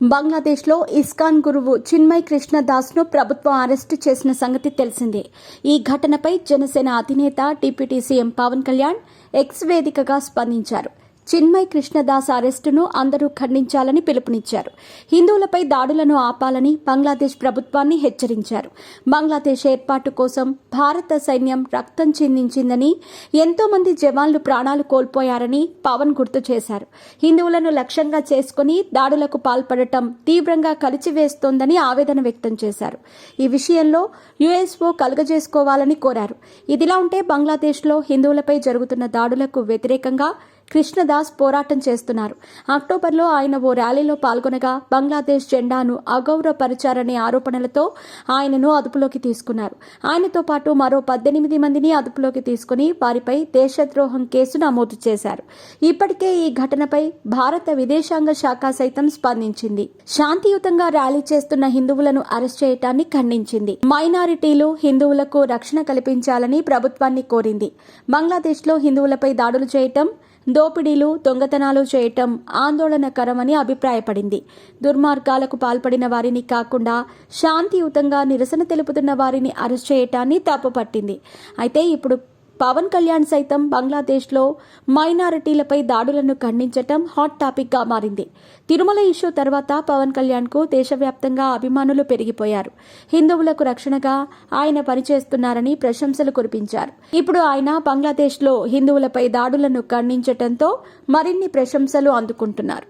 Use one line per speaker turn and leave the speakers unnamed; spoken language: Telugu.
బంగ్లాదేశ్లో ఇస్కాన్ గురువు చిన్మయ్ కృష్ణ దాస్ను ప్రభుత్వం అరెస్టు చేసిన సంగతి తెలిసిందే. ఈ ఘటనపై జనసేన అధినేత deputy CM Pawan Kalyan X వేదికగా స్పందించారు. చిన్మయ్ కృష్ణదాస్ అరెస్టును అందరూ ఖండించాలని పిలుపునిచ్చారు. హిందువులపై దాడులను ఆపాలని బంగ్లాదేశ్ ప్రభుత్వాన్ని హెచ్చరించారు. బంగ్లాదేశ్ ఏర్పాటు కోసం భారత సైన్యం రక్తం చిందించిందని, ఎంతో మంది జవాన్లు ప్రాణాలు కోల్పోయారని పవన్ గుర్తు చేశారు. హిందువులను లక్ష్యంగా చేసుకుని దాడులకు పాల్పడటం తీవ్రంగా కలిచివేస్తోందని ఆవేదన వ్యక్తం చేశారు. ఈ విషయంలో యుఎస్ఓ కలుగజేసుకోవాలని కోరారు. ఇదిలా ఉంటే బంగ్లాదేశ్లో హిందువులపై జరుగుతున్న దాడులకు వ్యతిరేకంగా కృష్ణదాస్ పోరాటం చేస్తున్నారు. అక్టోబర్లో ఆయన ఓ ర్యాలీలో పాల్గొనగా బంగ్లాదేశ్ జెండాను అగౌరవపరిచారనే ఆరోపణలతో ఆయనను అదుపులోకి తీసుకున్నారు. ఆయనతో పాటు మరో 18 మందిని అదుపులోకి తీసుకుని వారిపై దేశద్రోహం కేసు నమోదు చేశారు. ఇప్పటికే ఈ ఘటనపై భారత విదేశాంగ శాఖ సైతం స్పందించింది. శాంతియుతంగా ర్యాలీ చేస్తున్న హిందువులను అరెస్ట్ చేయటాన్ని ఖండించింది. మైనారిటీలు, హిందువులకు రక్షణ కల్పించాలని ప్రభుత్వాన్ని కోరింది. బంగ్లాదేశ్లో హిందువులపై దాడులు చేయటం, దోపిడీలు, దొంగతనాలు చేయటం ఆందోళనకరమని అభిప్రాయపడింది. దుర్మార్గాలకు పాల్పడిన వారిని కాకుండా శాంతియుతంగా నిరసన తెలుపుతున్న వారిని అరెస్ట్ చేయటాన్ని తప్పుపట్టింది. అయితే ఇప్పుడు పవన్ కళ్యాణ్ సైతం బంగ్లాదేశ్లో మైనారిటీలపై దాడులను ఖండించటం హాట్ టాపిక్గా మారింది. తిరుమల ఇష్యూ తర్వాత పవన్ కళ్యాణ్కు దేశవ్యాప్తంగా అభిమానులు పెరిగిపోయారు. హిందువులకు రక్షణగా ఆయన పనిచేస్తున్నారని ప్రశంసలు కురిపించారు. ఇప్పుడు ఆయన బంగ్లాదేశ్లో హిందువులపై దాడులను ఖండించటంతో మరిన్ని ప్రశంసలు అందుకుంటున్నారు.